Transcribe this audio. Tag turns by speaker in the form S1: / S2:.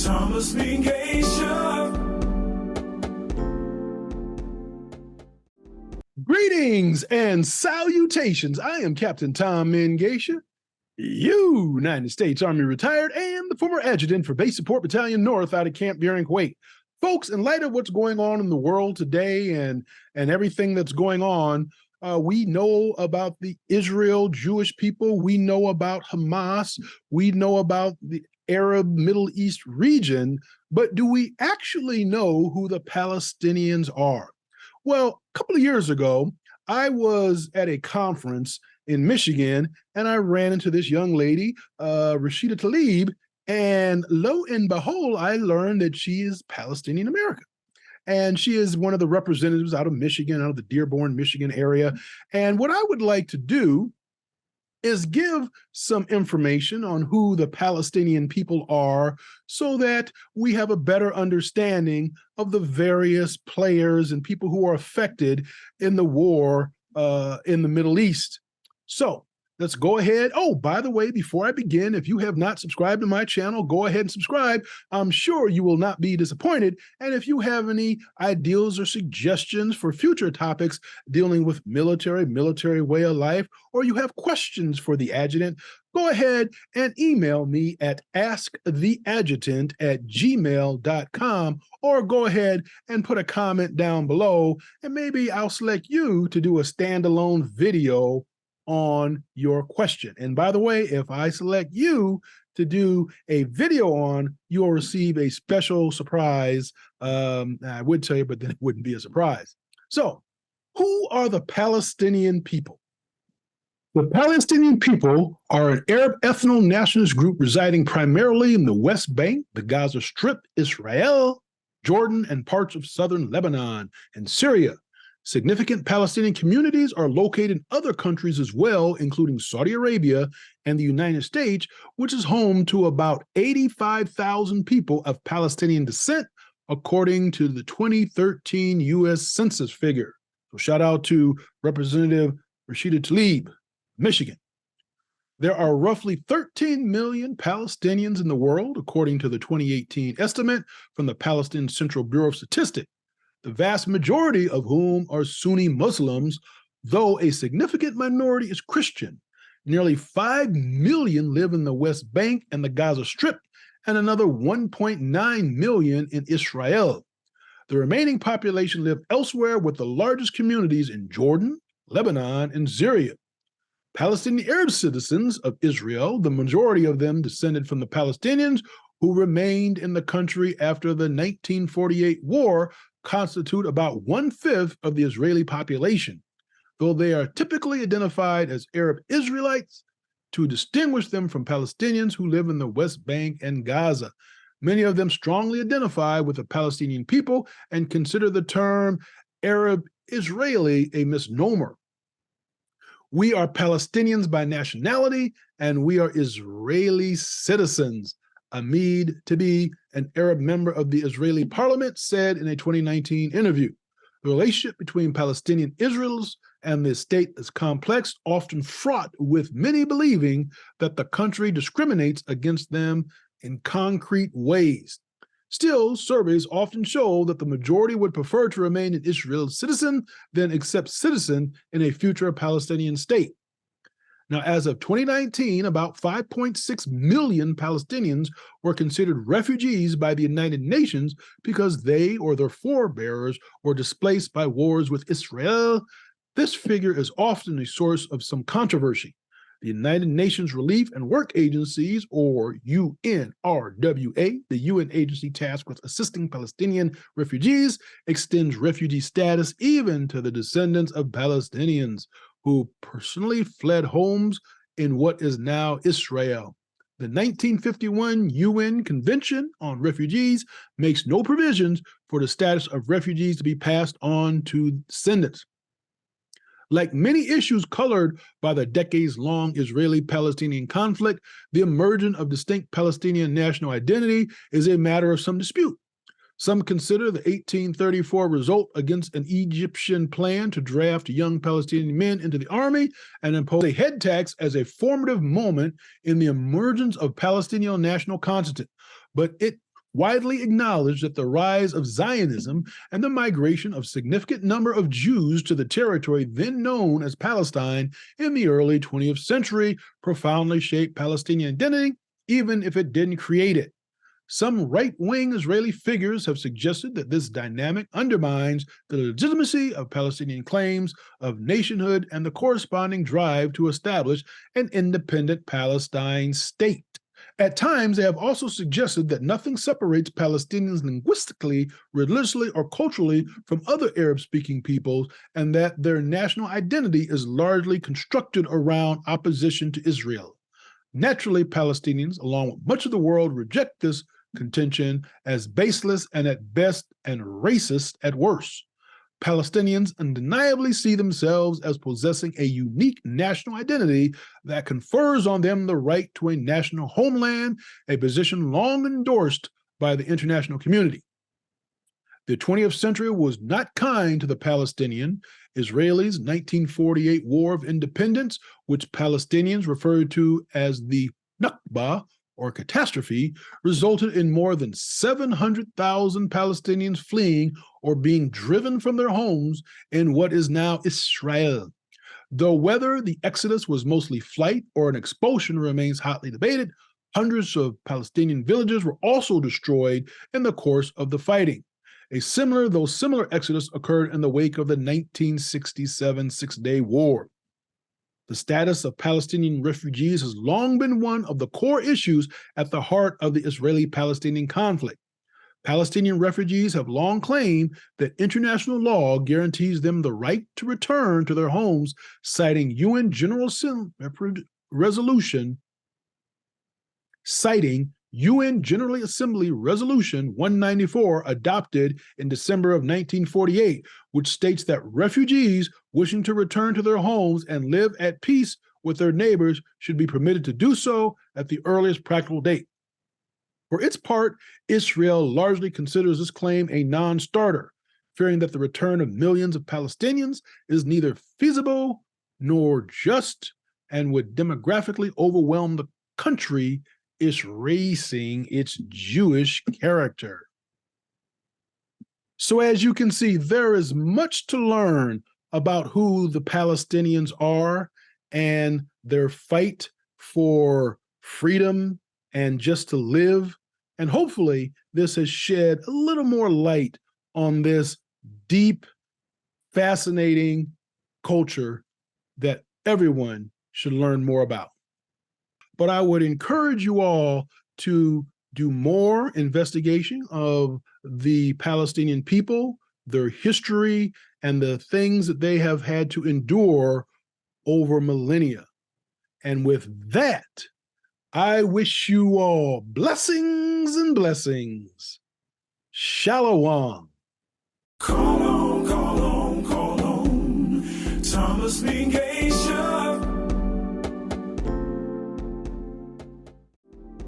S1: TomMengesha.
S2: Greetings and salutations. I am Captain TomMengesha, United States Army retired and the former adjutant for Base Support Battalion North out of Camp Deering, Kuwait. Folks, in light of what's going on in the world today and everything that's going on, we know about the Israel Jewish people. We know about Hamas. We know about the Arab Middle East region. But do we actually know who the Palestinians are? Well, a couple of years ago, I was at a conference in Michigan, and I ran into this young lady, Rashida Tlaib, and lo and behold, I learned that she is Palestinian American. And she is one of the representatives out of Michigan, out of the Dearborn, Michigan area. And what I would like to do is give some information on who the Palestinian people are so that we have a better understanding of the various players and people who are affected in the war in the Middle East. So let's go ahead. Oh, by the way, before I begin, if you have not subscribed to my channel, go ahead and subscribe. I'm sure you will not be disappointed. And if you have any ideas or suggestions for future topics dealing with military way of life, or you have questions for the adjutant, go ahead and email me at asktheadjutant@gmail.com, or go ahead and put a comment down below, and maybe I'll select you to do a standalone video on your question. And by the way, if I select you to do a video on, you'll receive a special surprise. I would tell you, but then it wouldn't be a surprise. So, who are the Palestinian people? The Palestinian people are an Arab ethno-nationalist group residing primarily in the West Bank, the Gaza Strip, Israel, Jordan, and parts of southern Lebanon and Syria. Significant Palestinian communities are located in other countries as well, including Saudi Arabia and the United States, which is home to about 85,000 people of Palestinian descent, according to the 2013 U.S. Census figure. So shout out to Representative Rashida Tlaib, Michigan. There are roughly 13 million Palestinians in the world, according to the 2018 estimate from the Palestinian Central Bureau of Statistics, the vast majority of whom are Sunni Muslims, though a significant minority is Christian. Nearly 5 million live in the West Bank and the Gaza Strip, and another 1.9 million in Israel. The remaining population live elsewhere, with the largest communities in Jordan, Lebanon, and Syria. Palestinian Arab citizens of Israel, the majority of them descended from the Palestinians who remained in the country after the 1948 war, constitute about 1/5 of the Israeli population, though they are typically identified as Arab Israelites to distinguish them from Palestinians who live in the West Bank and Gaza. Many of them strongly identify with the Palestinian people and consider the term Arab Israeli a misnomer. We are Palestinians by nationality, and we are Israeli citizens. Ahmed Tibi, an Arab member of the Israeli parliament, said in a 2019 interview. The relationship between Palestinian Israelis and the state is complex, often fraught with many believing that the country discriminates against them in concrete ways. Still, surveys often show that the majority would prefer to remain an Israeli citizen than accept citizen in a future Palestinian state. Now, as of 2019, about 5.6 million Palestinians were considered refugees by the United Nations because they or their forebears were displaced by wars with Israel. This figure is often a source of some controversy. The United Nations Relief and Work Agencies, or UNRWA, the UN agency tasked with assisting Palestinian refugees, extends refugee status even to the descendants of Palestinians who personally fled homes in what is now Israel. The 1951 UN Convention on Refugees makes no provisions for the status of refugees to be passed on to descendants. Like many issues colored by the decades-long Israeli-Palestinian conflict, the emergence of distinct Palestinian national identity is a matter of some dispute. Some consider the 1834 result against an Egyptian plan to draft young Palestinian men into the army and impose a head tax as a formative moment in the emergence of Palestinian national conscience, but it widely acknowledged that the rise of Zionism and the migration of significant number of Jews to the territory then known as Palestine in the early 20th century profoundly shaped Palestinian identity, even if it didn't create it. Some right-wing Israeli figures have suggested that this dynamic undermines the legitimacy of Palestinian claims of nationhood and the corresponding drive to establish an independent Palestine state. At times, they have also suggested that nothing separates Palestinians linguistically, religiously, or culturally from other Arab-speaking peoples, and that their national identity is largely constructed around opposition to Israel. Naturally, Palestinians, along with much of the world, reject this contention as baseless and at best and racist at worst. Palestinians undeniably see themselves as possessing a unique national identity that confers on them the right to a national homeland, a position long endorsed by the international community. The 20th century was not kind to the Palestinian. Israelis' 1948 War of Independence, which Palestinians referred to as the Nakba, or catastrophe, resulted in more than 700,000 Palestinians fleeing or being driven from their homes in what is now Israel. Though whether the exodus was mostly flight or an expulsion remains hotly debated, hundreds of Palestinian villages were also destroyed in the course of the fighting. A similar, though similar exodus occurred in the wake of the 1967 Six-Day War. The status of Palestinian refugees has long been one of the core issues at the heart of the Israeli-Palestinian conflict. Palestinian refugees have long claimed that international law guarantees them the right to return to their homes, citing UN General Assembly Resolution 194 adopted in December of 1948, which states that refugees wishing to return to their homes and live at peace with their neighbors should be permitted to do so at the earliest practical date. For its part, Israel largely considers this claim a non-starter, fearing that the return of millions of Palestinians is neither feasible nor just and would demographically overwhelm the country erasing its Jewish character. So as you can see, there is much to learn about who the Palestinians are and their fight for freedom and just to live. And hopefully this has shed a little more light on this deep, fascinating culture that everyone should learn more about. But I would encourage you all to do more investigation of the Palestinian people, their history, and the things that they have had to endure over millennia. And with that, I wish you all blessings and blessings. Shalom.
S1: Call on, call on, call on. TomMengesha.